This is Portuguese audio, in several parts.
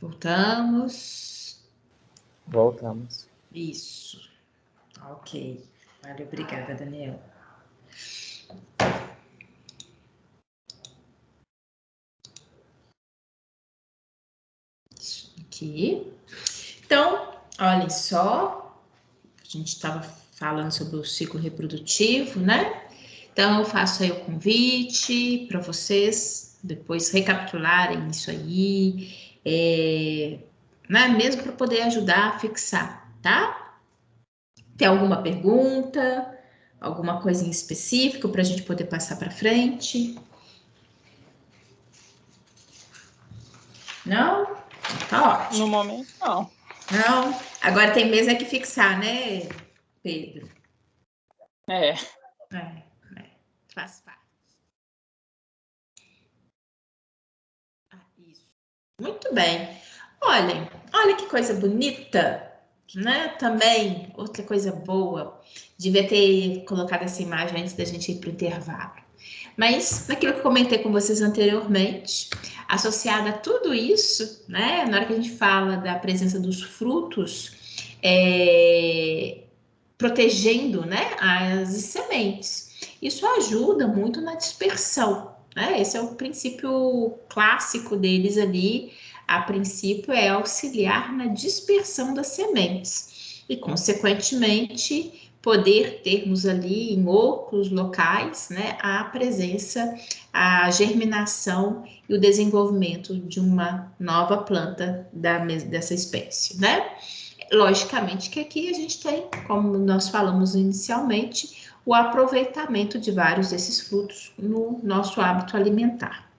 Voltamos. Voltamos. Isso. Ok. Vale, obrigada, Daniel. Isso aqui. Então, olhem só. A gente estava falando sobre o ciclo reprodutivo, né? Então, eu faço aí o convite para vocês depois recapitularem isso aí, né? Mesmo para poder ajudar a fixar, tá? Tem alguma pergunta? Alguma coisa em específico para a gente poder passar para frente? Não? Tá ótimo. No momento, não. Não? Agora tem mesmo que fixar, né, Pedro? É. Faz parte. Isso. Muito bem. Olha que coisa bonita, né? Também, outra coisa boa. Devia ter colocado essa imagem antes da gente ir para o intervalo. Mas, naquilo que eu comentei com vocês anteriormente, associada a tudo isso, né? Na hora que a gente fala da presença dos frutos, protegendo, né, as sementes. Isso ajuda muito na dispersão, né? Esse é o princípio clássico deles ali. A princípio é auxiliar na dispersão das sementes e, consequentemente, poder termos ali em outros locais, né, a presença, a germinação e o desenvolvimento de uma nova planta dessa espécie, né? Logicamente que aqui a gente tem, como nós falamos inicialmente, o aproveitamento de vários desses frutos no nosso hábito alimentar.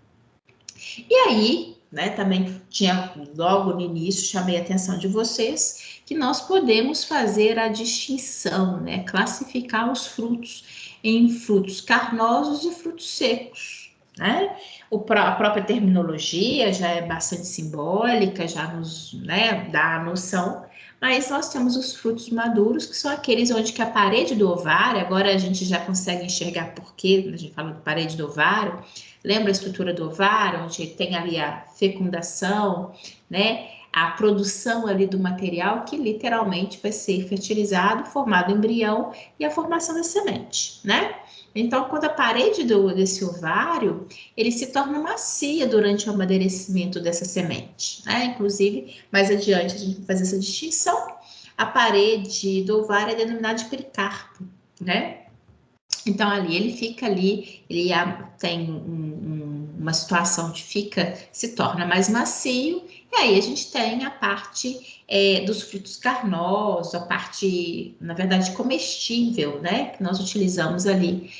E aí, né, também tinha logo no início, chamei a atenção de vocês, que nós podemos fazer a distinção, né, classificar os frutos em frutos carnosos e frutos secos, né? A própria terminologia já é bastante simbólica, já nos, né, dá a noção, mas nós temos os frutos maduros, que são aqueles onde que a parede do ovário, agora a gente já consegue enxergar por quê, a gente fala de parede do ovário, lembra a estrutura do ovário, onde tem ali a fecundação, né? A produção ali do material que literalmente vai ser fertilizado, formado embrião e a formação da semente, né? Então, quando a parede desse ovário, ele se torna macia durante o amadurecimento dessa semente, né? Inclusive, mais adiante a gente vai fazer essa distinção. A parede do ovário é denominada de pericarpo, né? Então, ali ele fica ali, ele tem uma situação que se torna mais macio, e aí a gente tem a parte dos frutos carnosos, a parte, na verdade, comestível, né? Que nós utilizamos ali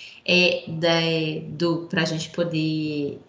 para a gente poder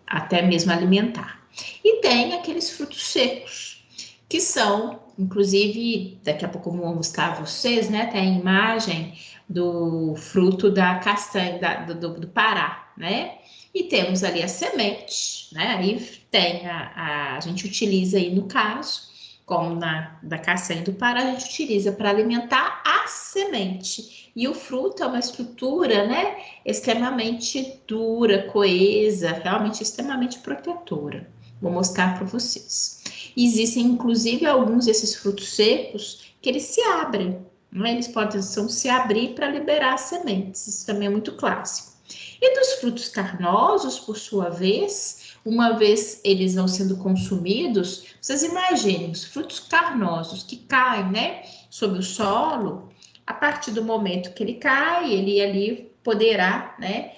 até mesmo alimentar. E tem aqueles frutos secos, que são, inclusive, daqui a pouco eu vou mostrar a vocês, né? Tem a imagem do fruto da castanha do Pará, né? E temos ali a semente, né? Aí tem a gente utiliza aí no caso, como da castanha do Pará, a gente utiliza para alimentar a semente. E o fruto é uma estrutura, né? Extremamente dura, coesa, realmente extremamente protetora. Vou mostrar para vocês. Existem, inclusive, alguns desses frutos secos que eles se abrem, né? Eles podem se abrir para liberar sementes. Isso também é muito clássico. E dos frutos carnosos, por sua vez, uma vez eles vão sendo consumidos, vocês imaginem, os frutos carnosos que caem, né, sobre o solo, a partir do momento que ele cai, ele ali poderá, né,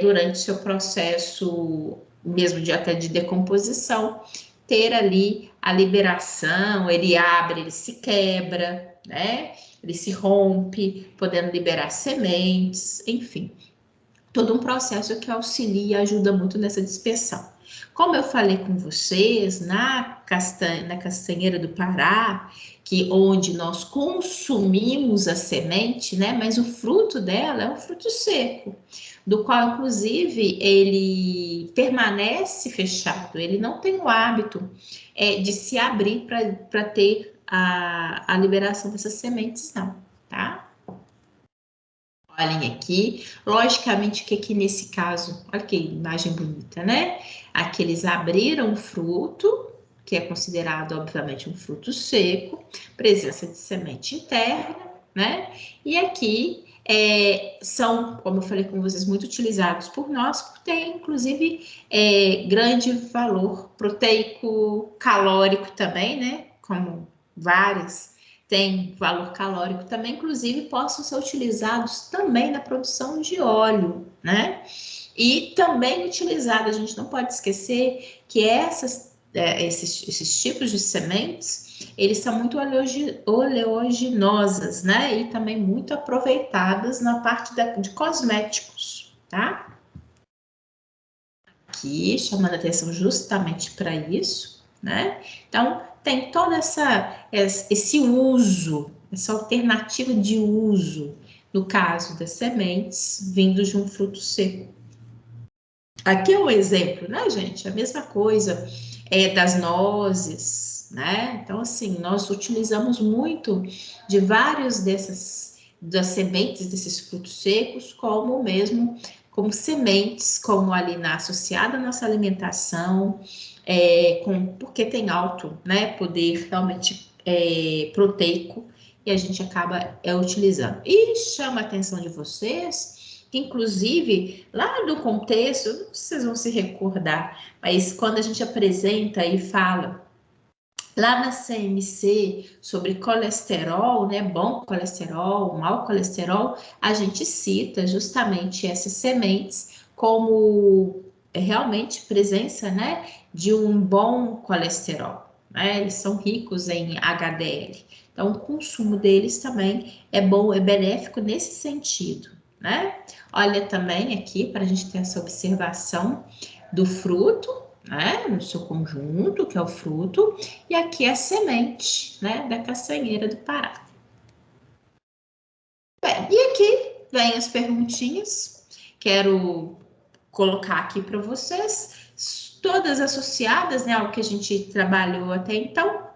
durante seu processo mesmo até de decomposição, ter ali a liberação, ele abre, ele se quebra, né? Ele se rompe, podendo liberar sementes, enfim. Todo um processo que auxilia e ajuda muito nessa dispersão. Como eu falei com vocês, na castanheira do Pará, onde nós consumimos a semente, né? Mas o fruto dela é um fruto seco, do qual, inclusive, ele permanece fechado, ele não tem o hábito de se abrir para ter a liberação dessas sementes, não, tá? Olhem aqui, logicamente que aqui nesse caso, olha que imagem bonita, né? Aqui eles abriram o fruto, que é considerado, obviamente, um fruto seco, presença de semente interna, né? E aqui são, como eu falei com vocês, muito utilizados por nós, porque tem, inclusive, grande valor proteico, calórico também, né? Como várias têm valor calórico também, inclusive possam ser utilizados também na produção de óleo, né? E também utilizado, a gente não pode esquecer que esses tipos de sementes, eles são muito oleaginosas, né? E também muito aproveitadas na parte de cosméticos, tá? Aqui, chamando a atenção justamente para isso, né? Então, tem todo esse uso, essa alternativa de uso, no caso das sementes, vindo de um fruto seco. Aqui é um exemplo, né, gente? A mesma coisa das nozes, né? Então, assim, nós utilizamos muito de vários das sementes desses frutos secos, como sementes, como ali associada à nossa alimentação, porque tem alto, né, poder realmente proteico, e a gente acaba utilizando. E chama a atenção de vocês, que inclusive, lá no contexto, não sei se vocês vão se recordar, mas quando a gente apresenta e fala lá na CMC sobre colesterol, né, bom colesterol, mau colesterol, a gente cita justamente essas sementes como realmente presença, né, de um bom colesterol, né? Eles são ricos em HDL. Então, o consumo deles também é bom, é benéfico nesse sentido, né? Olha também aqui para a gente ter essa observação do fruto, né, no seu conjunto, que é o fruto, e aqui é a semente, né, da castanheira do Pará. Bem, e aqui vem as perguntinhas. Quero colocar aqui para vocês, todas associadas, né, ao que a gente trabalhou até então.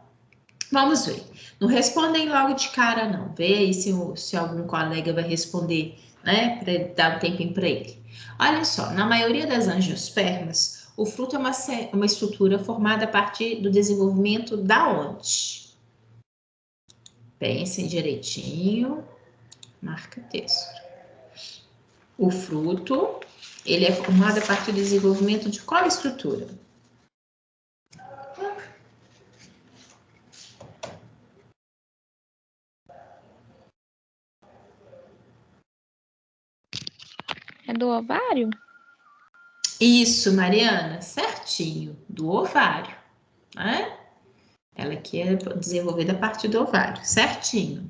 Vamos ver. Não respondem logo de cara, não. Vê aí se algum colega vai responder, né, para dar um tempinho para ele. Olha só, na maioria das angiospermas, o fruto é uma estrutura formada a partir do desenvolvimento da onde? Pensem direitinho, marca texto. O fruto, ele é formado a partir do desenvolvimento de qual estrutura? É do ovário? Isso, Mariana, certinho, do ovário, né? Ela aqui é desenvolvida a partir do ovário, certinho.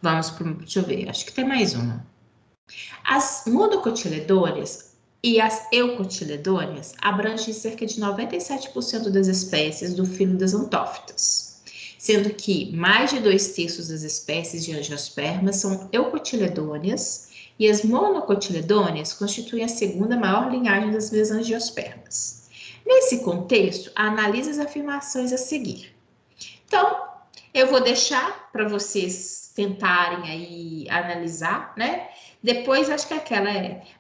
Vamos para, deixa eu ver, acho que tem mais uma. As monocotiledôneas e as eucotiledôneas abrangem cerca de 97% das espécies do filo das antófitas, sendo que mais de 2/3 das espécies de angiospermas são eucotiledôneas e as monocotiledôneas constituem a segunda maior linhagem das mesangiospermas. Nesse contexto, analise as afirmações a seguir. Então, eu vou deixar para vocês tentarem aí analisar, né? Depois acho que aquela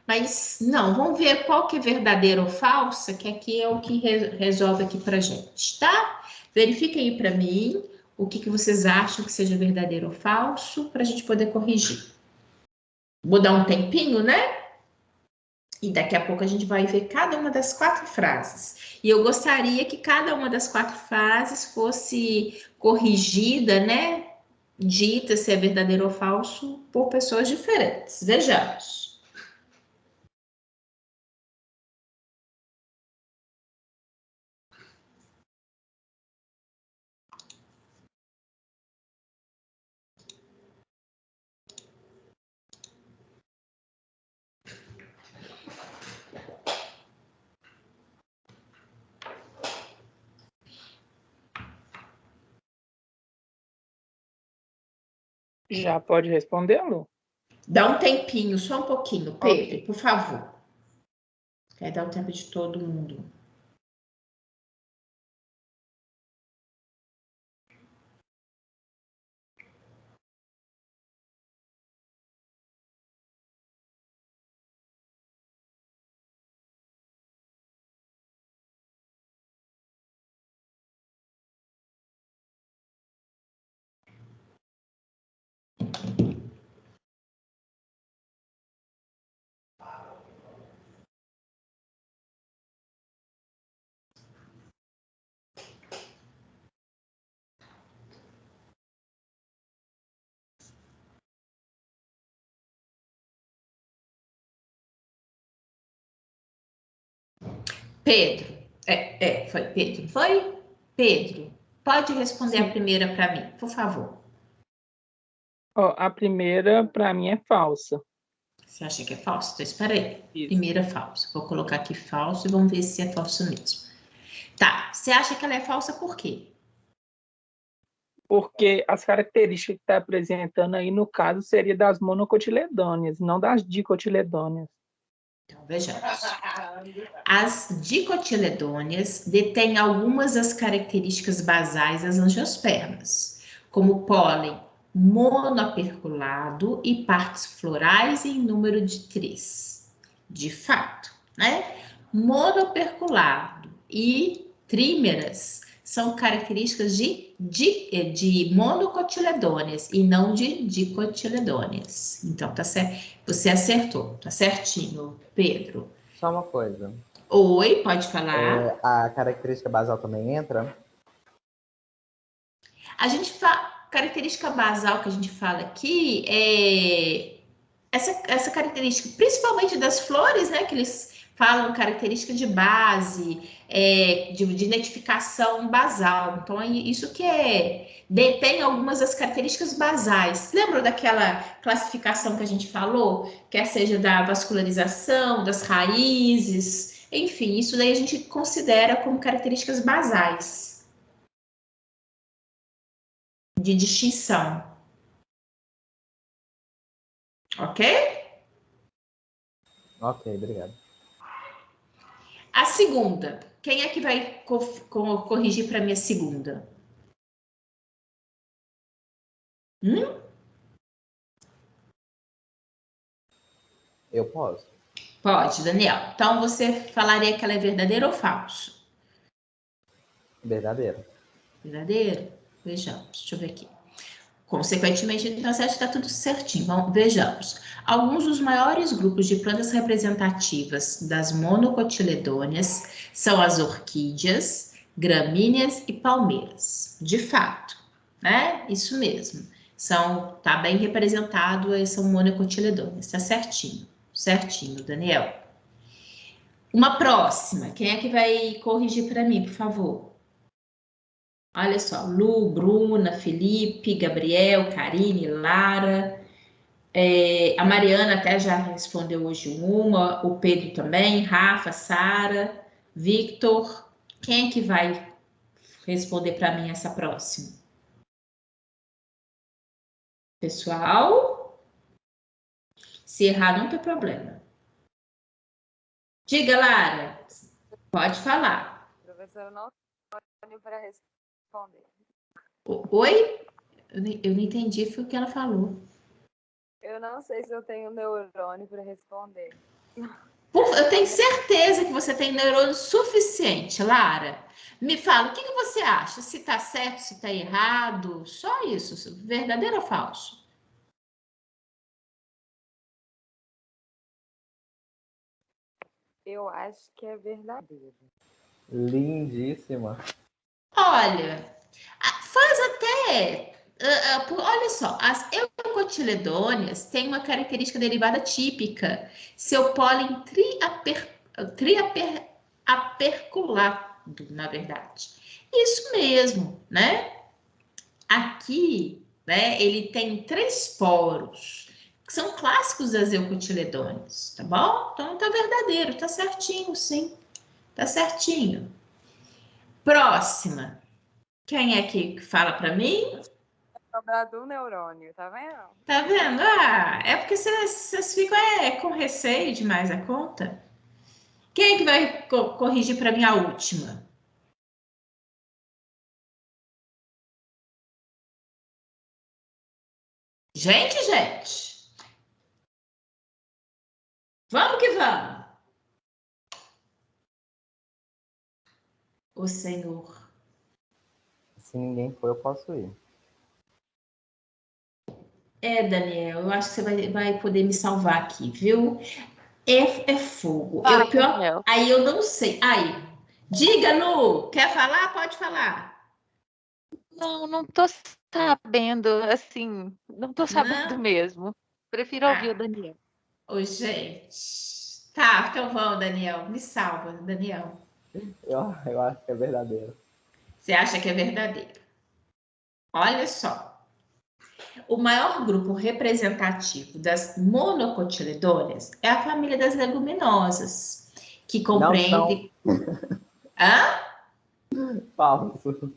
mas não, vamos ver qual que é verdadeira ou falsa, que aqui é o que resolve aqui pra gente, tá? Verifiquem aí para mim o que vocês acham que seja verdadeiro ou falso, para a gente poder corrigir. Vou dar um tempinho, né? E daqui a pouco a gente vai ver cada uma das 4 frases. E eu gostaria que cada uma das 4 frases fosse corrigida, né? Dita se é verdadeiro ou falso por pessoas diferentes. Vejamos. Já pode responder, Lu? Dá um tempinho, só um pouquinho, Pedro, Ok. por favor. Quer dar o tempo de todo mundo. Pedro. Foi Pedro, foi? Pedro, pode responder a primeira para mim, por favor. Ó, a primeira, para mim, é falsa. Você acha que é falso? Então, espera aí. Isso. Primeira falsa. Vou colocar aqui falso e vamos ver se é falso mesmo. Tá, você acha que ela é falsa por quê? Porque as características que está apresentando aí, no caso, seria das monocotiledôneas, não das dicotiledôneas. Então, vejamos. As dicotiledôneas detêm algumas das características basais das angiospermas, como pólen monoaperculado e partes florais em número de 3. De fato, né? Monoaperculado e trímeras são características de monocotiledôneas e não de dicotiledôneas. Então, tá certo. Você acertou, tá certinho, Pedro. Só uma coisa. Oi, pode falar. A característica basal também entra? A gente fala, característica basal que a gente fala aqui é essa característica, principalmente das flores, né? Que eles falam característica de base, de identificação basal. Então, é isso que detém algumas das características basais. Lembra daquela classificação que a gente falou? Quer seja da vascularização, das raízes, enfim, isso daí a gente considera como características basais de distinção. Ok? Ok, obrigado. A segunda. Quem é que vai corrigir para mim a segunda? Eu posso. Pode, Daniel. Então você falaria que ela é verdadeira ou falso? Verdadeiro. Verdadeiro? Vejamos. Deixa eu ver aqui. Consequentemente, então, você acha que está tudo certinho. Vamos, vejamos. Alguns dos maiores grupos de plantas representativas das monocotiledôneas são as orquídeas, gramíneas e palmeiras. De fato, né? Isso mesmo. Tá bem representado, são monocotiledôneas. Está certinho. Certinho, Daniel. Uma próxima. Quem é que vai corrigir para mim, por favor? Olha só, Lu, Bruna, Felipe, Gabriel, Karine, Lara. A Mariana até já respondeu hoje uma, o Pedro também, Rafa, Sara, Victor. Quem é que vai responder para mim essa próxima? Pessoal, se errar não tem problema. Diga, Lara, pode falar. Professora, não tenho para responder. Oi? Eu não entendi, foi o que ela falou. Eu não sei se eu tenho neurônio para responder. Eu tenho certeza que você tem neurônio suficiente, Lara. Me fala, o que você acha? Se está certo, se está errado? Só isso, verdadeiro ou falso? Eu acho que é verdadeiro. Lindíssima. Olha, faz até. Olha só, as eucotiledôneas têm uma característica derivada típica. Seu pólen triaperculado, na verdade. Isso mesmo, né? Aqui, né, ele tem 3 poros, que são clássicos das eucotiledôneas, tá bom? Então tá verdadeiro, tá certinho, sim. Tá certinho. Próxima. Quem é que fala para mim? Sobrar do neurônio, tá vendo? Tá vendo? Ah, é porque vocês ficam com receio demais a conta. Quem é que vai corrigir para mim a última? Gente. Vamos que vamos. O Senhor. Se ninguém for, eu posso ir. Daniel, eu acho que você vai poder me salvar aqui, viu? É fogo. Vai, Pior, Daniel. aí eu não sei. Aí, diga, Lu, quer falar? Pode falar. Não tô sabendo, assim, não tô sabendo Não? mesmo. Prefiro ouvir o Daniel. Ô, gente. Tá, então vamos, Daniel. Me salva, Daniel. Eu acho que é verdadeiro. Você acha que é verdadeiro? Olha só. O maior grupo representativo das monocotiledôneas é a família das leguminosas, que compreende... Hã? Falso.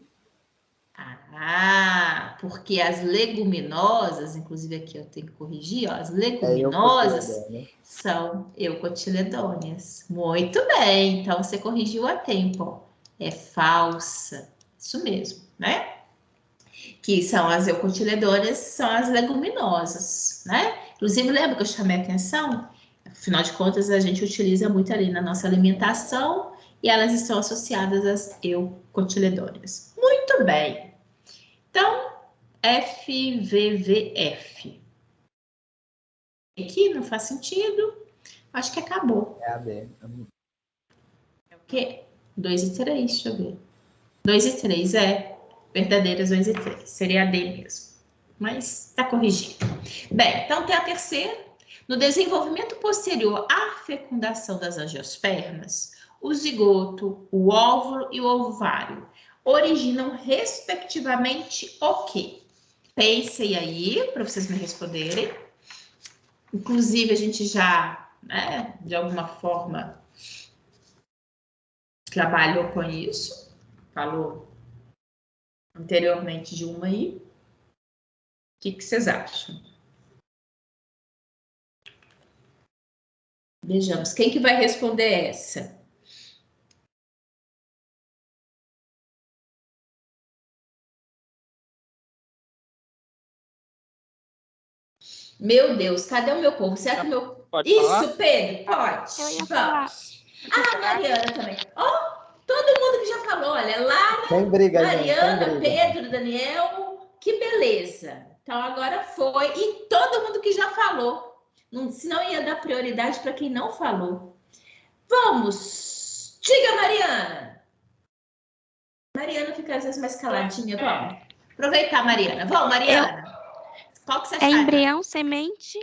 Porque as leguminosas, inclusive aqui eu tenho que corrigir, ó, as É leguminosas eucotiledônea. são eucotiledôneas. Muito bem, então você corrigiu a tempo, ó. É falsa, isso mesmo, né? Que são as eucotiledôneas, são as leguminosas, né? Inclusive, lembra que eu chamei a atenção? Afinal de contas, a gente utiliza muito ali na nossa alimentação e elas estão associadas às eucotiledôneas. Muito bem. Então, FVVF. Aqui não faz sentido. Acho que acabou. É a D. É o quê? 2 e 3, deixa eu ver. 2 e 3, verdadeiras 2 e 3. Seria a D mesmo. Mas está corrigido. Bem, então tem a terceira. No desenvolvimento posterior à fecundação das angiospermas, o zigoto, o óvulo e o ovário originam, respectivamente, o quê? Pensem aí, para vocês me responderem. Inclusive, a gente já, né, de alguma forma, trabalhou com isso. Falou anteriormente de uma aí. O que vocês acham? Vejamos, quem que vai responder essa? Meu Deus, cadê o meu povo? Será que o meu... Pode Isso, falar? Pedro, pode. Eu ia falar. Ah, Mariana também. Ó, todo mundo que já falou, olha, Lara, Sem briga, Mariana, gente. Sem briga. Pedro, Daniel, que beleza. Então agora foi. E todo mundo que já falou. Não, senão ia dar prioridade para quem não falou. Vamos. Diga, Mariana. Mariana fica às vezes mais caladinha. Vamos. Aproveitar, Mariana. Vamos, Mariana. Qual que você acha? É embrião, semente.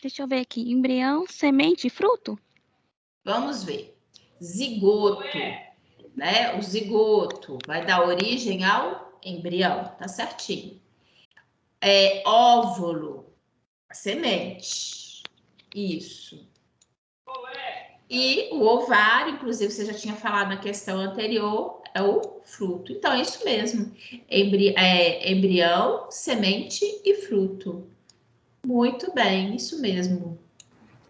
Deixa eu ver aqui. Embrião, semente e fruto? Vamos ver. Zigoto, né? O zigoto vai dar origem ao embrião, tá certinho. Óvulo, semente. Isso. E o ovário, inclusive você já tinha falado na questão anterior, é o fruto. Então, é isso mesmo. Embrião, semente e fruto. Muito bem, isso mesmo.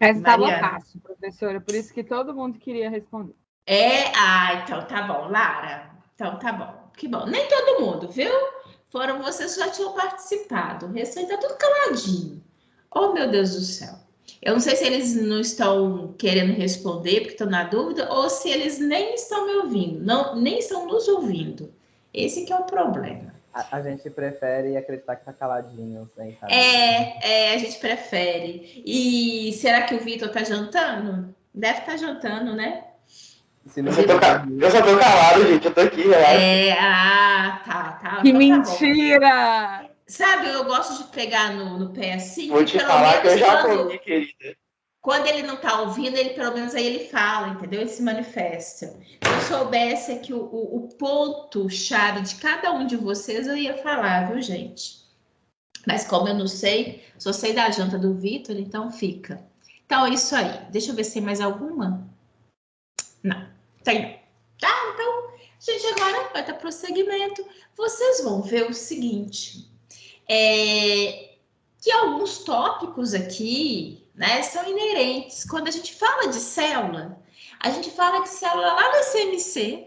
Essa estava Mariana. fácil, professora, por isso que todo mundo queria responder. Então tá bom, Lara. Então tá bom. Que bom. Nem todo mundo, viu? Foram vocês que já tinham participado. O restante tá tudo caladinho. Oh, meu Deus do céu. Eu não sei se eles não estão querendo responder porque estão na dúvida ou se eles nem estão me ouvindo, nem estão nos ouvindo. Esse que é o problema. A gente prefere acreditar que tá caladinho, sem saber. A gente prefere. E será que o Vitor tá jantando? Deve estar jantando, né? Se não Eu só tô calado, gente. Eu tô aqui, relaxa. Tá. Que Então tá bom. mentira! Sabe, eu gosto de pegar no pé assim. Vou te pelo falar que eu menos já comi, querida. quando ele não tá ouvindo, ele pelo menos aí ele fala, entendeu? Ele se manifesta. Se eu soubesse aqui o ponto-chave de cada um de vocês, eu ia falar, viu, gente? Mas como eu não sei, só sei da janta do Vitor, então fica. Então é isso aí. Deixa eu ver se tem mais alguma. Não, tem. Tá, então, gente, agora vai dar prosseguimento. Vocês vão ver o seguinte, que alguns tópicos aqui, né, são inerentes. Quando a gente fala de célula, a gente fala de célula lá no CMC.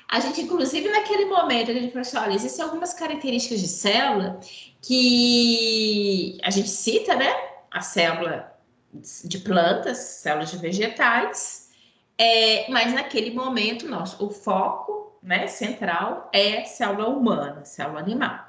A gente, inclusive, naquele momento, a gente falou assim, olha, existem algumas características de célula que a gente cita, né? A célula de plantas, células de vegetais, mas naquele momento, o foco, né, central é célula humana, célula animal.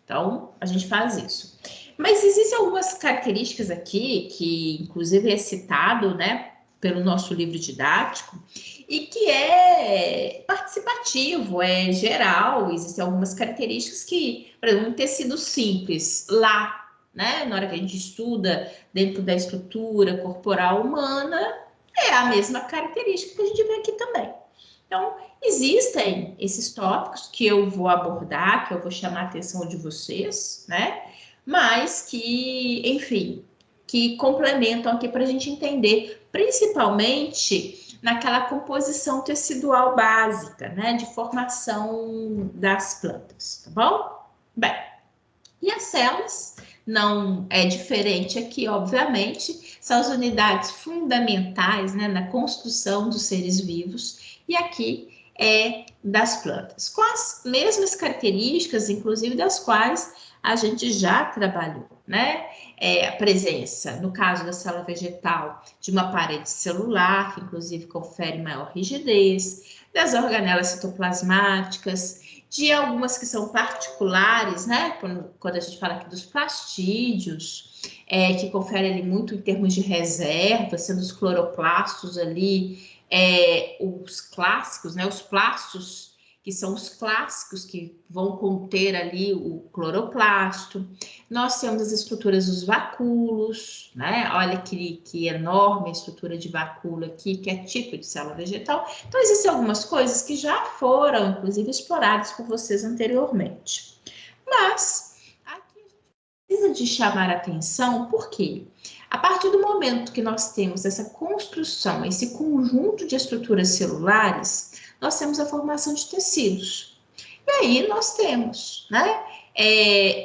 Então, a gente faz isso. Mas existem algumas características aqui, que inclusive é citado, né, pelo nosso livro didático, e que é participativo, é geral, existem algumas características que, por exemplo, um tecido simples lá, né? Na hora que a gente estuda dentro da estrutura corporal humana, é a mesma característica que a gente vê aqui também. Então, existem esses tópicos que eu vou abordar, que eu vou chamar a atenção de vocês, né? Mas que, enfim, que complementam aqui para a gente entender, principalmente naquela composição tecidual básica, né? De formação das plantas, tá bom? Bem, e as células não é diferente aqui, obviamente, são as unidades fundamentais, né, na construção dos seres vivos, e aqui é das plantas, com as mesmas características, inclusive das quais a gente já trabalhou, né? A presença, no caso da célula vegetal, de uma parede celular, que inclusive confere maior rigidez, das organelas citoplasmáticas, de algumas que são particulares, né? Quando a gente fala aqui dos plastídeos, que confere ali muito em termos de reserva, sendo os cloroplastos ali, os clássicos, né? Os plastos, que são os clássicos que vão conter ali o cloroplasto. Nós temos as estruturas dos vacúolos, né? Olha que enorme a estrutura de vacúolo aqui, que é tipo de célula vegetal. Então, existem algumas coisas que já foram, inclusive, exploradas por vocês anteriormente. Mas, aqui a gente precisa de chamar a atenção, porque a partir do momento que nós temos essa construção, esse conjunto de estruturas celulares, nós temos a formação de tecidos. E aí nós temos, né,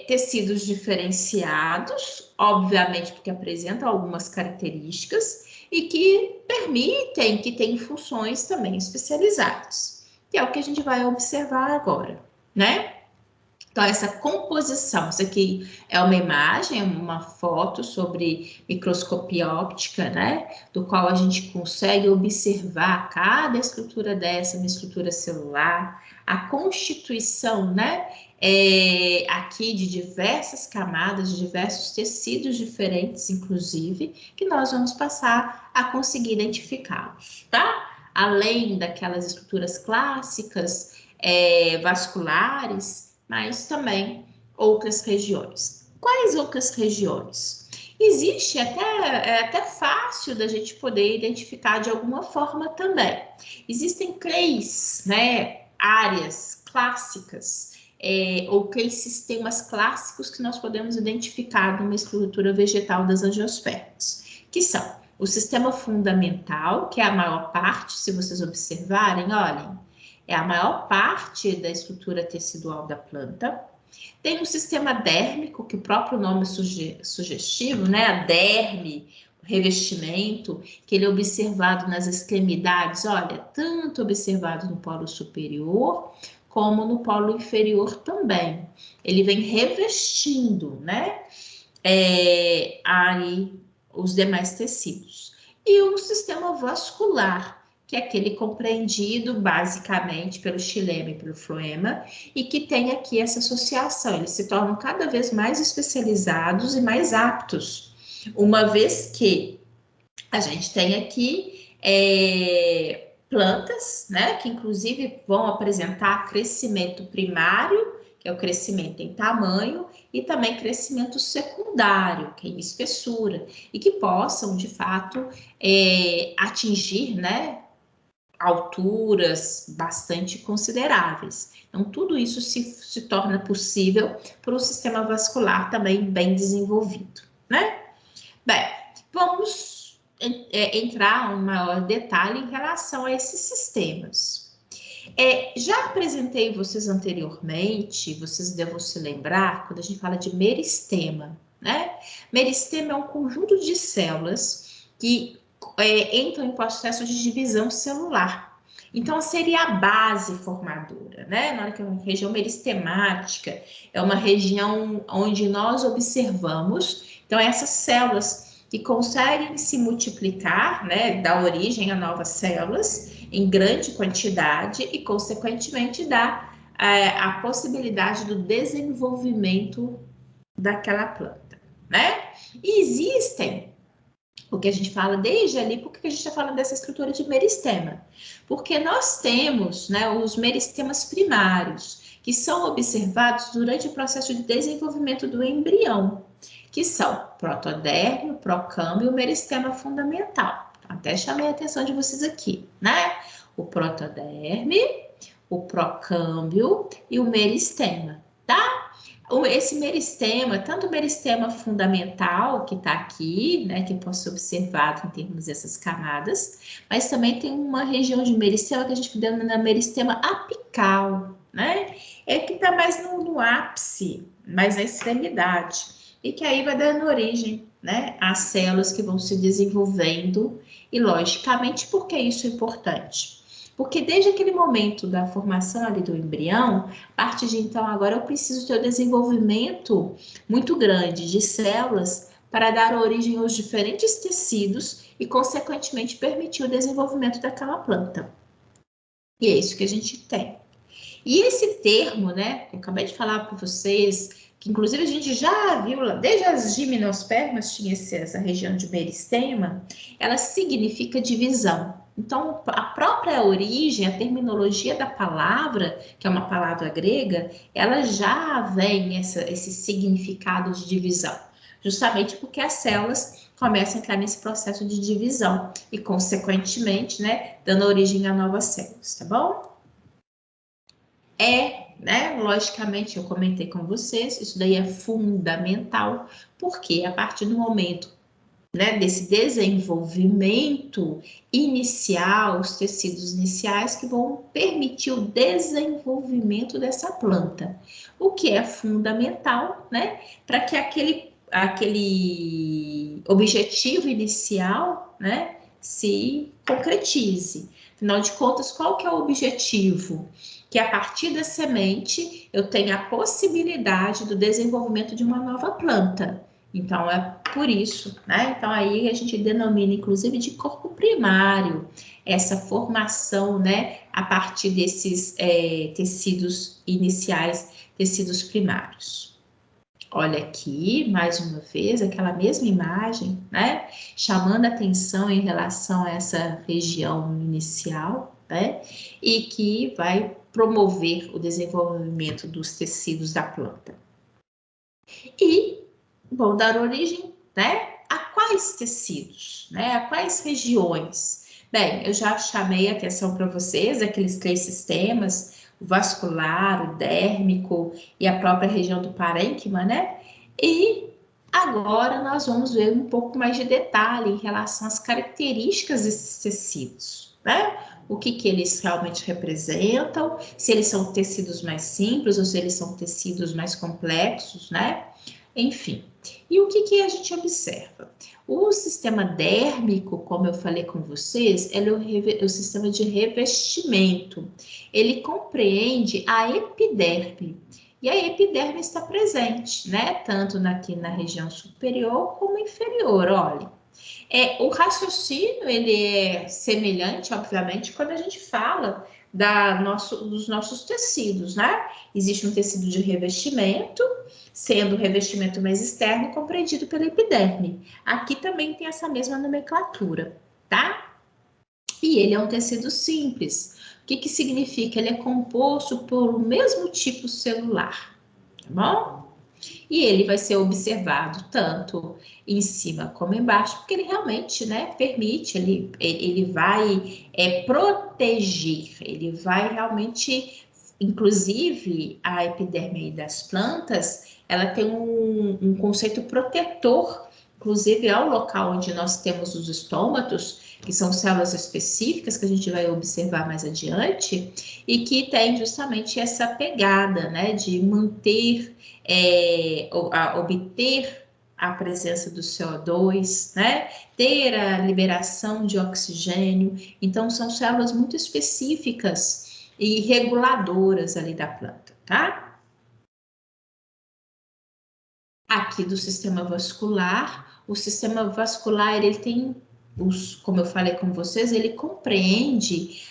tecidos diferenciados, obviamente porque apresentam algumas características e que permitem que tenham funções também especializadas, que é o que a gente vai observar agora, né? Então, essa composição, isso aqui é uma imagem, uma foto sobre microscopia óptica, né? Do qual a gente consegue observar cada estrutura dessa, uma estrutura celular, a constituição, né? Aqui de diversas camadas, de diversos tecidos diferentes, inclusive, que nós vamos passar a conseguir identificá-los, tá? Além daquelas estruturas clássicas, vasculares, mas também outras regiões. Quais outras regiões? Existe até fácil da gente poder identificar de alguma forma também. Existem três, né, áreas clássicas, ou três sistemas clássicos que nós podemos identificar numa estrutura vegetal das angiospermas, que são o sistema fundamental, que é a maior parte, se vocês observarem, olhem, é a maior parte da estrutura tecidual da planta. Tem um sistema dérmico, que o próprio nome é sugestivo, né? A derme, o revestimento, que ele é observado nas extremidades, olha, tanto observado no polo superior, como no polo inferior também. Ele vem revestindo, né? Aí os demais tecidos. E o sistema vascular, que é aquele compreendido basicamente pelo xilema e pelo floema, e que tem aqui essa associação. Eles se tornam cada vez mais especializados e mais aptos, uma vez que a gente tem aqui plantas, né, que inclusive vão apresentar crescimento primário, que é o crescimento em tamanho, e também crescimento secundário, que é em espessura, e que possam, de fato, atingir, né, alturas bastante consideráveis. Então, tudo isso se torna possível por um sistema vascular também bem desenvolvido, né? Bem, vamos entrar em maior detalhe em relação a esses sistemas. Já apresentei vocês anteriormente, vocês devem se lembrar, quando a gente fala de meristema, né? Meristema é um conjunto de células que entram em processo de divisão celular. Então, seria a base formadora, né? Na hora que é uma região meristemática, é uma região onde nós observamos, então, essas células que conseguem se multiplicar, né? Dar origem a novas células em grande quantidade e, consequentemente, dá a possibilidade do desenvolvimento daquela planta, né? E existem o que a gente fala desde ali, por que a gente está falando dessa estrutura de meristema? Porque nós temos, né, os meristemas primários, que são observados durante o processo de desenvolvimento do embrião, que são protoderme, o procâmbio e o meristema fundamental. Até chamei a atenção de vocês aqui, né? O protoderme, o procâmbio e o meristema, tá? Esse meristema, tanto o meristema fundamental, que está aqui, né, que pode ser observado em termos dessas camadas, mas também tem uma região de meristema que a gente denomina meristema apical, né? É que está mais no ápice, mais na extremidade, e que aí vai dando origem, né, às células que vão se desenvolvendo, e logicamente, por que isso é importante? Porque desde aquele momento da formação ali do embrião, a partir de então agora eu preciso ter um desenvolvimento muito grande de células para dar origem aos diferentes tecidos e, consequentemente, permitir o desenvolvimento daquela planta. E é isso que a gente tem. E esse termo, né, eu acabei de falar para vocês, que inclusive a gente já viu, desde as gimnospermas tinha essa região de meristema, ela significa divisão. Então, a própria origem, a terminologia da palavra, que é uma palavra grega, ela já vem esse significado de divisão, justamente porque as células começam a entrar nesse processo de divisão e, consequentemente, né, dando origem a novas células, tá bom? Né, logicamente, eu comentei com vocês, isso daí é fundamental, porque a partir do momento, né, desse desenvolvimento inicial, os tecidos iniciais que vão permitir o desenvolvimento dessa planta, o que é fundamental, né, para que aquele objetivo inicial, né, se concretize. Afinal de contas, qual que é o objetivo? Que a partir da semente eu tenha a possibilidade do desenvolvimento de uma nova planta. Então, é por isso, né? Então, aí a gente denomina, inclusive, de corpo primário, essa formação, né? A partir desses tecidos iniciais, tecidos primários. Olha aqui, mais uma vez, aquela mesma imagem, né? Chamando atenção em relação a essa região inicial, né? E que vai promover o desenvolvimento dos tecidos da planta. E vão dar origem, né, a quais tecidos, né, a quais regiões? Bem, eu já chamei a atenção para vocês, aqueles 3 sistemas, o vascular, o dérmico e a própria região do parênquima, né? E agora nós vamos ver um pouco mais de detalhe em relação às características desses tecidos, né? O que eles realmente representam, se eles são tecidos mais simples ou se eles são tecidos mais complexos, né? Enfim, e o que a gente observa? O sistema dérmico, como eu falei com vocês, ele é o sistema de revestimento. Ele compreende a epiderme. E a epiderme está presente, né? Tanto aqui na região superior como inferior, olha. O raciocínio, ele é semelhante, obviamente, quando a gente fala dos nossos tecidos, né? Existe um tecido de revestimento, sendo o revestimento mais externo compreendido pela epiderme. Aqui também tem essa mesma nomenclatura, tá? E ele é um tecido simples. O que significa? Ele é composto por o mesmo tipo celular, tá bom? E ele vai ser observado tanto em cima como embaixo, porque ele realmente, né, permite, ele vai proteger, ele vai realmente, inclusive a epiderme das plantas, ela tem um conceito protetor, inclusive ao local onde nós temos os estômatos, que são células específicas que a gente vai observar mais adiante, e que tem justamente essa pegada, né, de manter, obter a presença do CO2, né, ter a liberação de oxigênio. Então, são células muito específicas e reguladoras ali da planta, tá? Aqui do sistema vascular, o sistema vascular, ele tem como eu falei com vocês, ele compreende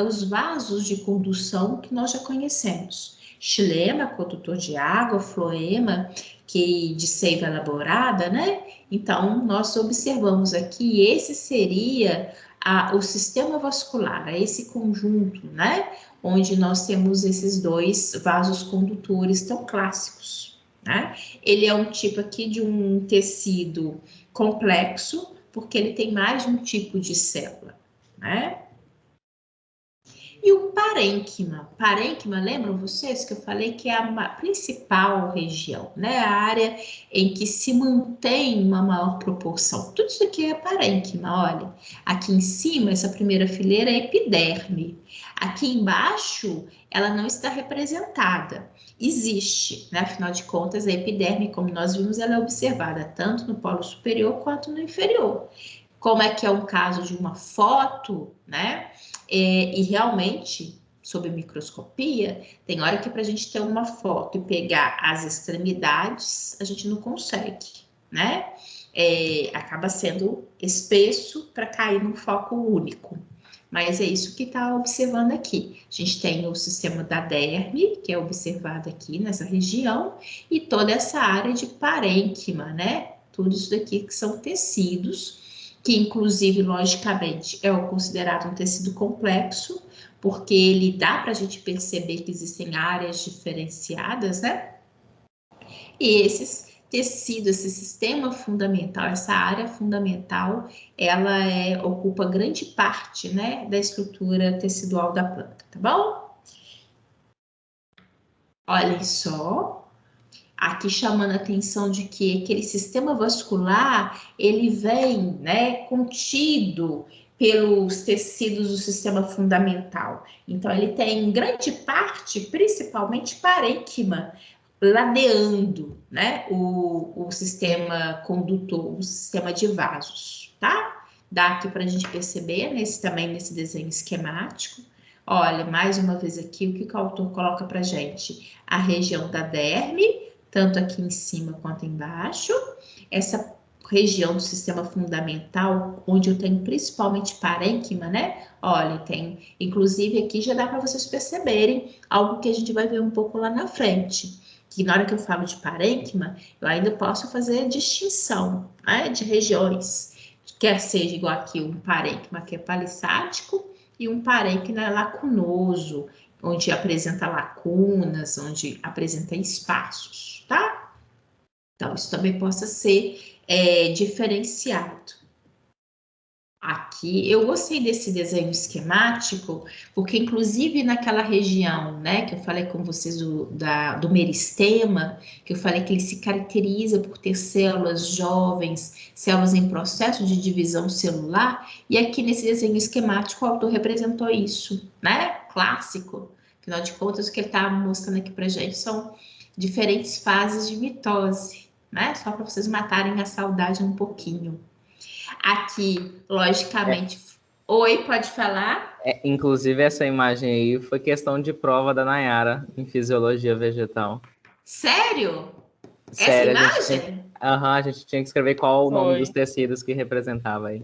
os vasos de condução que nós já conhecemos. Xilema, condutor de água, floema, que de seiva elaborada, né? Então, nós observamos aqui, esse seria o sistema vascular, esse conjunto, né? Onde nós temos esses 2 vasos condutores tão clássicos, né? Ele é um tipo aqui de um tecido complexo, porque ele tem mais de um tipo de célula, né? E o parênquima. Parênquima, lembram vocês que eu falei que é a principal região, né? A área em que se mantém uma maior proporção. Tudo isso aqui é parênquima, olha. Aqui em cima, essa primeira fileira é epiderme. Aqui embaixo, ela não está representada. Existe, né? Afinal de contas, a epiderme, como nós vimos, ela é observada tanto no polo superior quanto no inferior. Como é que é um caso de uma foto, né? E realmente, sob microscopia, tem hora que para a gente ter uma foto e pegar as extremidades, a gente não consegue, né? Acaba sendo espesso para cair num foco único. Mas é isso que está observando aqui. A gente tem o sistema da derme, que é observado aqui nessa região, e toda essa área de parênquima, né? Tudo isso daqui que são tecidos, que inclusive, logicamente, é considerado um tecido complexo, porque ele dá para a gente perceber que existem áreas diferenciadas, né? E esses tecidos, esse sistema fundamental, essa área fundamental, ela ocupa grande parte, né, da estrutura tecidual da planta, tá bom? Olhem só. Aqui chamando a atenção de que aquele sistema vascular, ele vem, né, contido pelos tecidos do sistema fundamental. Então, ele tem grande parte, principalmente parênquima, ladeando, né, o sistema condutor, o sistema de vasos, tá? Dá aqui para a gente perceber, também nesse desenho esquemático. Olha, mais uma vez aqui, o que o autor coloca para a gente? A região da derme, tanto aqui em cima quanto embaixo, essa região do sistema fundamental, onde eu tenho principalmente parênquima, né? Olha, tem, inclusive aqui já dá para vocês perceberem algo que a gente vai ver um pouco lá na frente, que na hora que eu falo de parênquima, eu ainda posso fazer distinção, né, de regiões, quer seja igual aqui um parênquima que é palissático e um parênquima lacunoso, onde apresenta lacunas, onde apresenta espaços, tá? Então, isso também possa ser diferenciado. Aqui, eu gostei desse desenho esquemático, porque inclusive naquela região, né, que eu falei com vocês do meristema, que eu falei que ele se caracteriza por ter células jovens, células em processo de divisão celular, e aqui nesse desenho esquemático o autor representou isso, né, clássico. Afinal de contas, o que ele está mostrando aqui pra gente são diferentes fases de mitose, né, só para vocês matarem a saudade um pouquinho. Aqui, logicamente... Oi, pode falar? Inclusive, essa imagem aí foi questão de prova da Nayara em fisiologia vegetal. Sério? Sério, essa imagem? A gente tinha que escrever qual o nome dos tecidos que representava aí.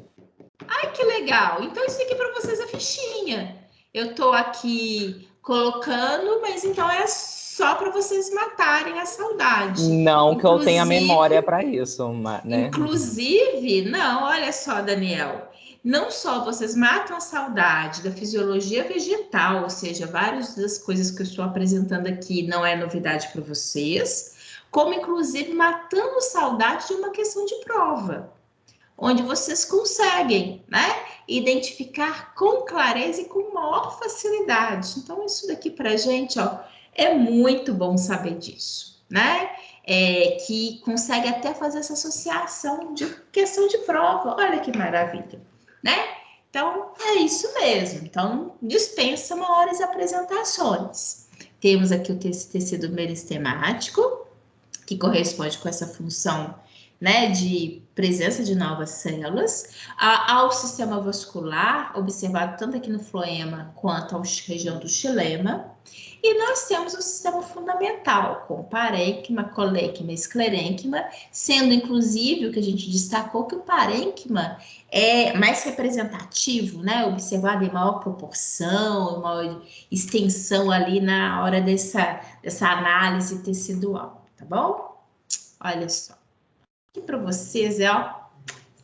Ai, que legal! Então, isso aqui para vocês é fichinha. Eu tô aqui colocando, mas então é só para vocês matarem a saudade. Não que eu tenha memória para isso, né? Inclusive, não, olha só, Daniel. Não só vocês matam a saudade da fisiologia vegetal, ou seja, várias das coisas que eu estou apresentando aqui não é novidade para vocês, como inclusive matando saudade de uma questão de prova, onde vocês conseguem, né, identificar com clareza e com maior facilidade. Então, isso daqui para a gente, ó, é muito bom saber disso, né? Que consegue até fazer essa associação de questão de prova. Olha que maravilha, né? Então, é isso mesmo. Então, dispensa maiores apresentações. Temos aqui o tecido meristemático, que corresponde com essa função, né, de presença de novas células, ao sistema vascular, observado tanto aqui no floema quanto à região do xilema, e nós temos o sistema fundamental, com parênquima, colênquima e esclerênquima, sendo inclusive o que a gente destacou que o parênquima é mais representativo, né, observado em maior proporção, maior extensão ali na hora dessa análise tecidual, tá bom? Olha só. Aqui para vocês ó,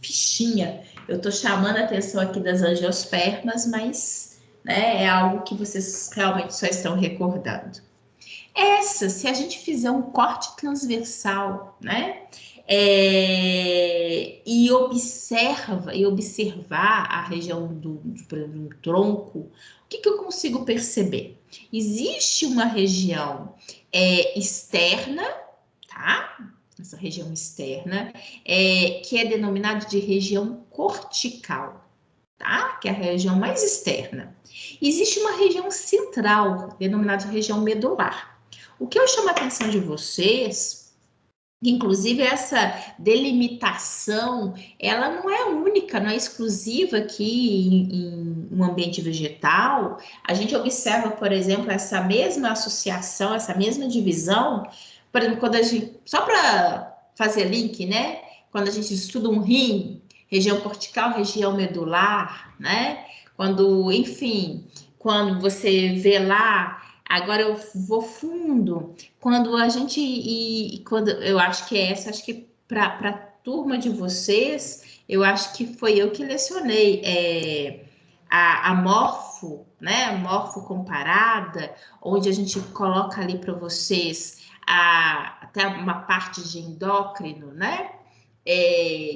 fichinha. Eu tô chamando a atenção aqui das angiospermas, mas, né, é algo que vocês realmente só estão recordando. Se a gente fizer um corte transversal, né? E observar a região do tronco, o que eu consigo perceber? Existe uma região externa, tá? Essa região externa, que é denominada de região cortical, tá? Que é a região mais externa. Existe uma região central, denominada de região medular. O que eu chamo a atenção de vocês, inclusive essa delimitação, ela não é única, não é exclusiva aqui em um ambiente vegetal. A gente observa, por exemplo, essa mesma associação, essa mesma divisão, por exemplo, quando a gente, só para fazer link, né? Quando a gente estuda um rim, região cortical, região medular, né? Quando, enfim, quando você vê lá, agora eu vou fundo, quando a gente, quando eu acho que acho que para a turma de vocês, eu acho que foi eu que lecionei a morfo, né? A morfo comparada, onde a gente coloca ali para vocês até uma parte de endócrino, né?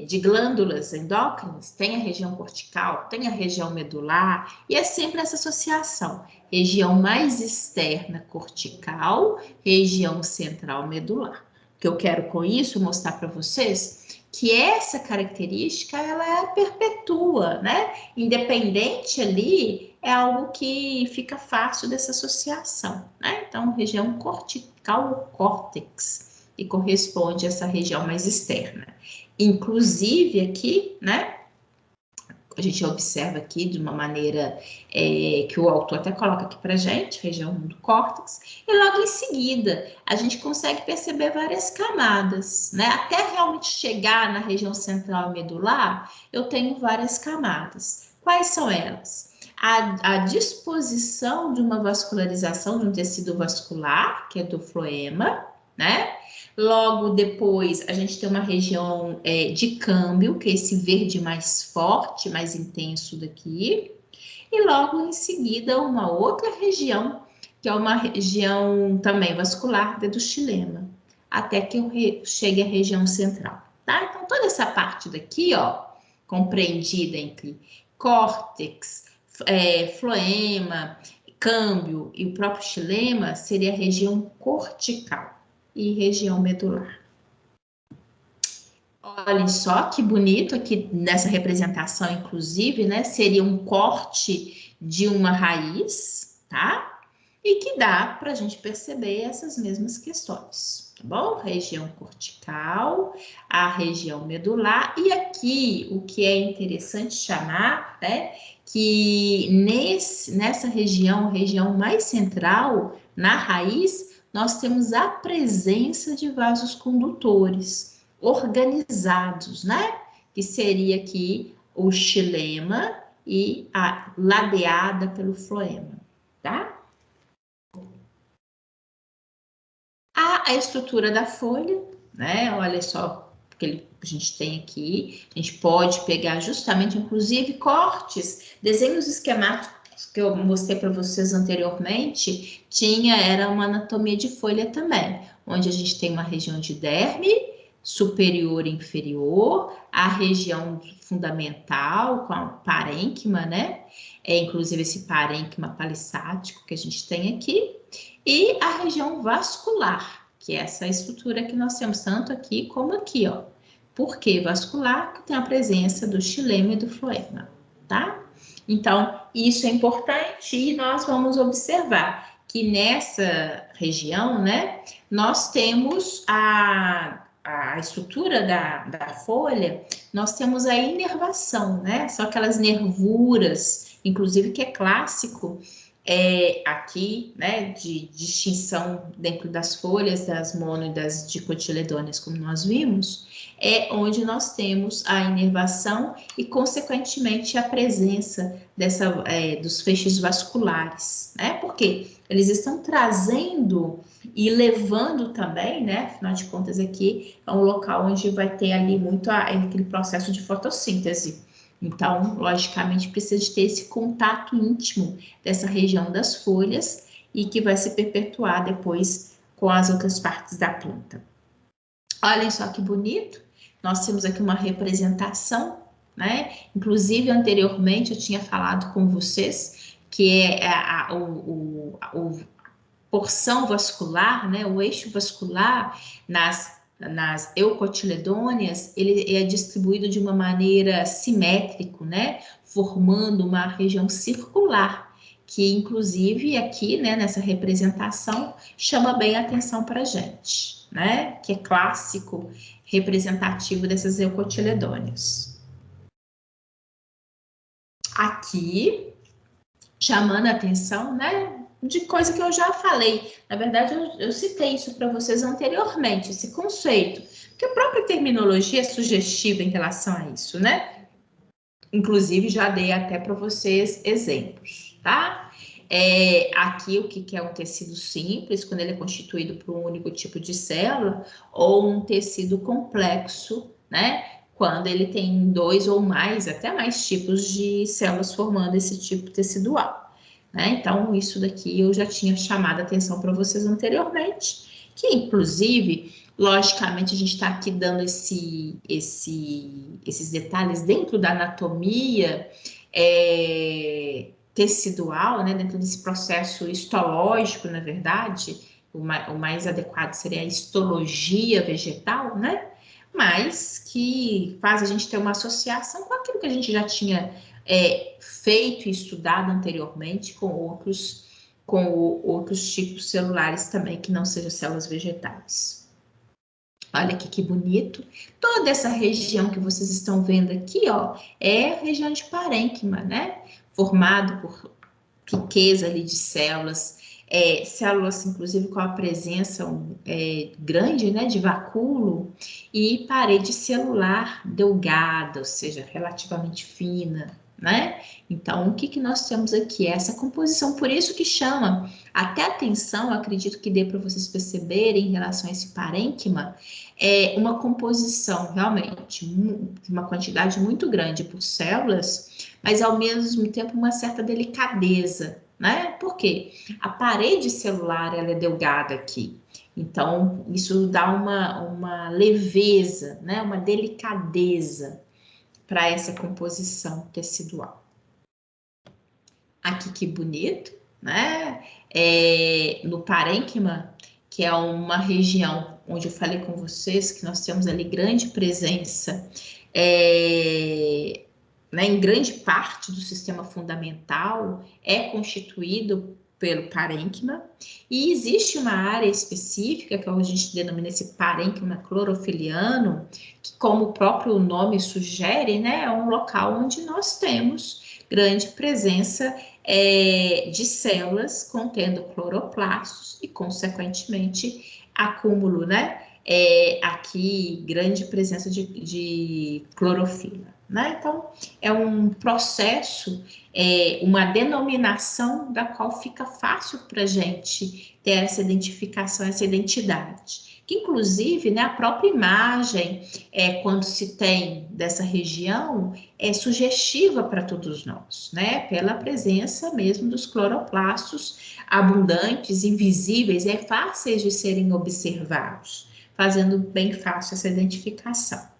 De glândulas endócrinas, tem a região cortical, tem a região medular, e é sempre essa associação. Região mais externa cortical, região central medular. O que eu quero com isso mostrar para vocês que essa característica ela perpetua, né? Independente ali, é algo que fica fácil dessa associação, né? Então, região cortical ou córtex, e corresponde a essa região mais externa. Inclusive aqui, né? A gente observa aqui de uma maneira que o autor até coloca aqui para gente, região do córtex, e logo em seguida a gente consegue perceber várias camadas, né? Até realmente chegar na região central medular, eu tenho várias camadas. Quais são elas? A disposição de uma vascularização de um tecido vascular, que é do floema, né? Logo depois, a gente tem uma região de câmbio, que é esse verde mais forte, mais intenso daqui. E logo em seguida, uma outra região, que é uma região também vascular, do xilema, até que eu chegue à região central, tá? Então, toda essa parte daqui, ó, compreendida entre córtex, floema, câmbio e o próprio xilema, seria a região cortical e região medular. Olhem só que bonito aqui nessa representação, inclusive, né? Seria um corte de uma raiz, tá? E que dá para a gente perceber essas mesmas questões, tá bom? Região cortical, a região medular, e aqui o que é interessante chamar, né? Que nessa região mais central, na raiz, nós temos a presença de vasos condutores organizados, né? Que seria aqui o xilema e a ladeada pelo floema, tá? A estrutura da folha, né? Olha só o que a gente tem aqui. A gente pode pegar justamente, inclusive, cortes, desenhos esquemáticos que eu mostrei para vocês anteriormente, era uma anatomia de folha também, onde a gente tem uma região de derme, superior e inferior, a região fundamental com a parênquima, né? Inclusive esse parênquima palissático que a gente tem aqui, e a região vascular, que é essa estrutura que nós temos tanto aqui como aqui, ó. Por que vascular? Porque tem a presença do xilema e do floema, tá? Então, isso é importante e nós vamos observar que nessa região, né, nós temos a estrutura da folha, nós temos a inervação, né? São aquelas nervuras, inclusive que é clássico aqui, né, de distinção dentro das folhas, das mono e das dicotiledôneas, como nós vimos, onde nós temos a inervação e, consequentemente, a presença dos feixes vasculares, né? Porque eles estão trazendo e levando também, né? Afinal de contas, aqui é um local onde vai ter ali muito aquele processo de fotossíntese. Então, logicamente, precisa de ter esse contato íntimo dessa região das folhas e que vai se perpetuar depois com as outras partes da planta. Olhem só que bonito, nós temos aqui uma representação, né? Inclusive, anteriormente eu tinha falado com vocês que é a porção vascular, né? O eixo vascular nas eucotiledôneas, ele é distribuído de uma maneira simétrica, né? Formando uma região circular, que inclusive aqui, né, nessa representação, chama bem a atenção para a gente, né? Que é clássico, representativo dessas eucotiledôneas. Aqui, chamando a atenção, né? De coisa que eu já falei. Na verdade, eu citei isso para vocês anteriormente, esse conceito. Porque a própria terminologia é sugestiva em relação a isso, né? Inclusive, já dei até para vocês exemplos, tá? Aqui, o que é um tecido simples, quando ele é constituído por um único tipo de célula, ou um tecido complexo, né? Quando ele tem 2 ou mais, até mais tipos de células formando esse tipo tecidual. Né? Então, isso daqui eu já tinha chamado a atenção para vocês anteriormente, que inclusive, logicamente, a gente está aqui dando esses detalhes dentro da anatomia tecidual, né? Dentro desse processo histológico, na verdade, o mais adequado seria a histologia vegetal, né? Mas que faz a gente ter uma associação com aquilo que a gente já tinha feito e estudado anteriormente com outros tipos celulares também, que não sejam células vegetais. Olha aqui que bonito. Toda essa região que vocês estão vendo aqui, ó, é a região de parênquima, né? Formado por riqueza ali de células, células, inclusive, com a presença grande, né, de vacúolo e parede celular delgada, ou seja, relativamente fina, né? Então, o que nós temos aqui? Essa composição, por isso que chama até atenção, acredito que dê para vocês perceberem em relação a esse parênquima, uma composição realmente de uma quantidade muito grande por células, mas ao mesmo tempo uma certa delicadeza, né? Por quê? A parede celular ela é delgada aqui, então isso dá uma leveza, né? Uma delicadeza para essa composição tecidual. Aqui que bonito, né? No parênquima, que é uma região onde eu falei com vocês que nós temos ali grande presença, né, em grande parte do sistema fundamental é constituído pelo parênquima, e existe uma área específica, que a gente denomina esse parênquima clorofiliano, que, como o próprio nome sugere, né, é um local onde nós temos grande presença de células contendo cloroplastos e, consequentemente, acúmulo, né, aqui grande presença de clorofila. Né? Então, é um processo, uma denominação da qual fica fácil para a gente ter essa identificação, essa identidade. Que, inclusive, né, a própria imagem, quando se tem dessa região, é sugestiva para todos nós, né? Pela presença mesmo dos cloroplastos abundantes, invisíveis, fáceis de serem observados, fazendo bem fácil essa identificação.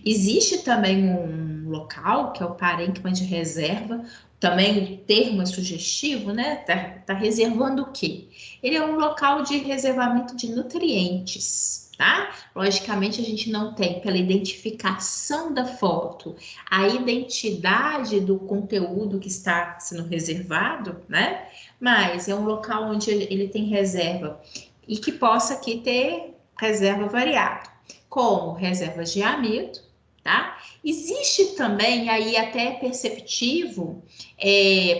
Existe também um local, que é o parênquima de reserva, também o termo é sugestivo, né? Tá reservando o quê? Ele é um local de reservamento de nutrientes, tá? Logicamente, a gente não tem, pela identificação da foto, a identidade do conteúdo que está sendo reservado, né? Mas é um local onde ele tem reserva e que possa aqui ter reserva variável, como reservas de amido, tá? Existe também, aí até perceptivo,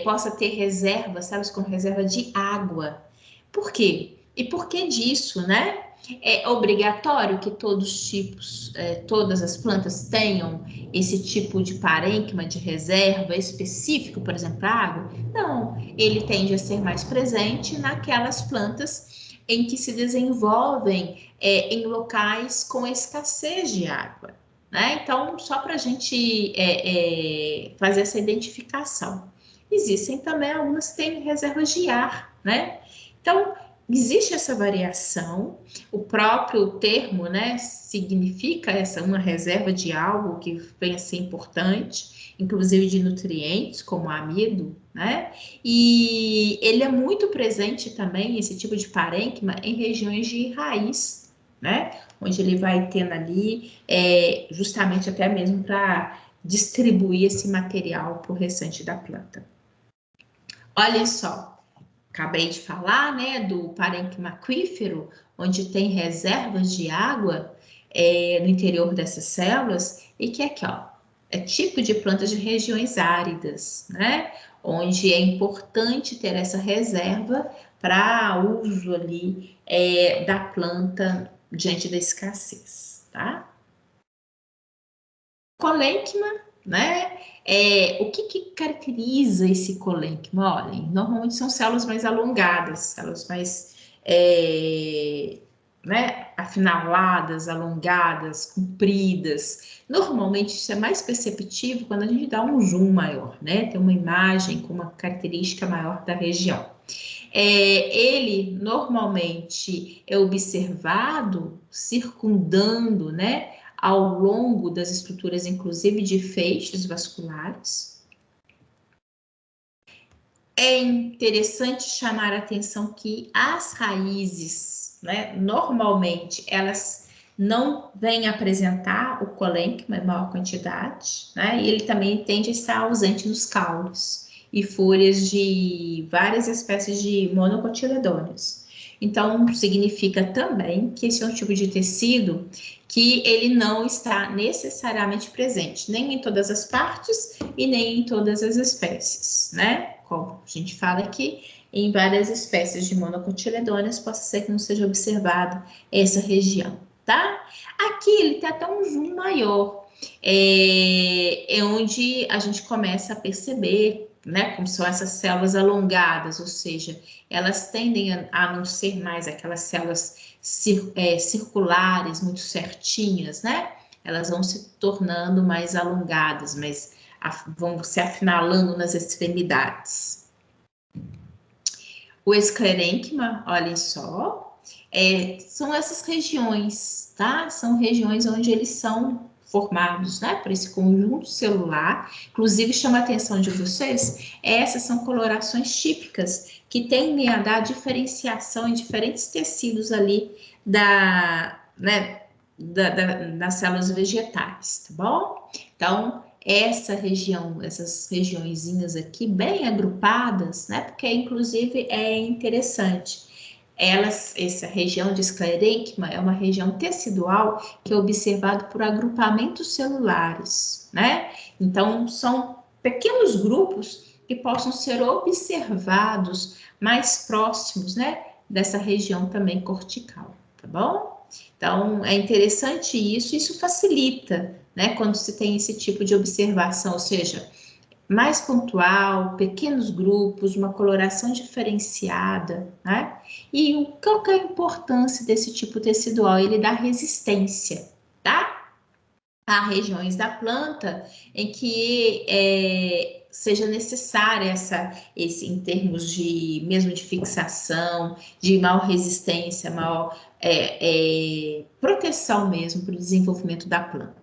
possa ter reservas, sabe, com reserva de água. Por quê? E por que disso, né? É obrigatório que todos os tipos, todas as plantas tenham esse tipo de parênquima de reserva específico, por exemplo, a água? Não, ele tende a ser mais presente naquelas plantas em que se desenvolvem em locais com escassez de água, né? Então, só para a gente fazer essa identificação. Existem também algumas que têm reservas de ar, né? Então, existe essa variação, o próprio termo, né, significa uma reserva de algo que venha a ser importante, inclusive de nutrientes, como amido, né? E ele é muito presente também, esse tipo de parênquima, em regiões de raiz, né? Onde ele vai tendo ali, justamente até mesmo para distribuir esse material para o restante da planta. Olha só, acabei de falar, né, do parênquima aquífero, onde tem reservas de água no interior dessas células, e que aqui, ó, é típico de plantas de regiões áridas, né, onde é importante ter essa reserva para uso ali da planta diante da escassez, tá? Colênquima, né? O que caracteriza esse colênquima? Olhem, normalmente são células mais alongadas, células mais afinaladas, alongadas, compridas. Normalmente isso é mais perceptível quando a gente dá um zoom maior, né? Tem uma imagem com uma característica maior da região. Ele normalmente é observado circundando, né, ao longo das estruturas, inclusive de feixes vasculares. É interessante chamar a atenção que as raízes, né, normalmente, elas não vêm apresentar o colênquima em maior quantidade, né, e ele também tende a estar ausente nos caules e folhas de várias espécies de monocotiledôneos. Então, significa também que esse é um tipo de tecido que ele não está necessariamente presente, nem em todas as partes e nem em todas as espécies, né? Como a gente fala aqui, em várias espécies de monocotiledôneos, pode ser que não seja observado essa região, tá? Aqui ele tem até um zoom maior, é onde a gente começa a perceber, né, como são essas células alongadas, ou seja, elas tendem a não ser mais aquelas células circulares, muito certinhas, né? Elas vão se tornando mais alongadas, mas vão se afinalando nas extremidades. O esclerênquima, olhem só, são essas regiões, tá? São regiões onde eles são formados, né, por esse conjunto celular. Inclusive, chama a atenção de vocês, essas são colorações típicas que tendem a dar diferenciação em diferentes tecidos ali das células vegetais, tá bom? Então, essa região, essas regiõezinhas aqui bem agrupadas, né, porque inclusive é interessante. Essa região de esclerênquima é uma região tecidual que é observado por agrupamentos celulares, né? Então, são pequenos grupos que possam ser observados mais próximos, né, dessa região também cortical, tá bom? Então, é interessante isso facilita, né, quando se tem esse tipo de observação, ou seja, mais pontual, pequenos grupos, uma coloração diferenciada, né? E qual que é a importância desse tipo tecidual? Ele dá resistência, tá? Há regiões da planta em que seja necessária em termos de mesmo de fixação, de maior resistência, maior proteção mesmo para o desenvolvimento da planta.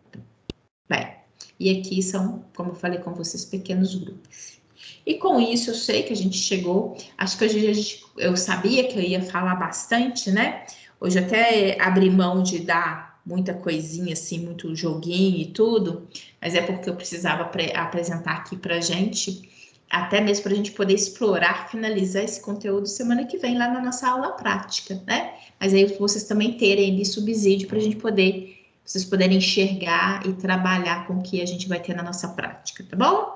Bem, e aqui são, como eu falei com vocês, pequenos grupos. E com isso eu sei que a gente chegou, acho que hoje eu sabia que eu ia falar bastante, né? Hoje até abri mão de dar muita coisinha assim, muito joguinho e tudo, mas é porque eu precisava apresentar aqui pra gente, até mesmo para a gente poder explorar, finalizar esse conteúdo semana que vem lá na nossa aula prática, né? Mas aí vocês também terem ali subsídio para a gente vocês poderem enxergar e trabalhar com o que a gente vai ter na nossa prática, tá bom?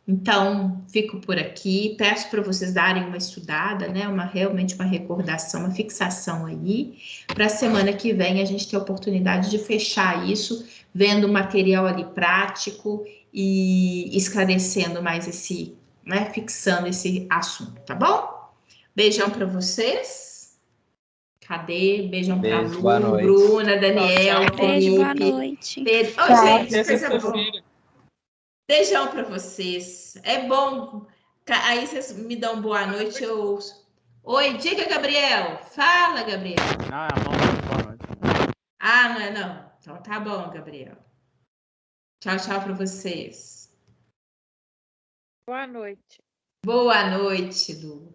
Então, fico por aqui, peço para vocês darem uma estudada, né? Realmente uma recordação, uma fixação aí, para a semana que vem a gente ter a oportunidade de fechar isso, vendo o material ali prático e esclarecendo mais fixando esse assunto, tá bom? Beijão para vocês. Cadê? Beijão para Lu, Bruna, Daniel, Beijo, boa Felipe. noite. Gente, coisa boa. Beijão para vocês. É bom. Aí vocês me dão boa noite. Oi, diga, Gabriel. Fala, Gabriel. Não, é a mão. Boa noite. Ah, não é não. Então tá bom, Gabriel. Tchau, tchau para vocês. Boa noite. Boa noite, Lu.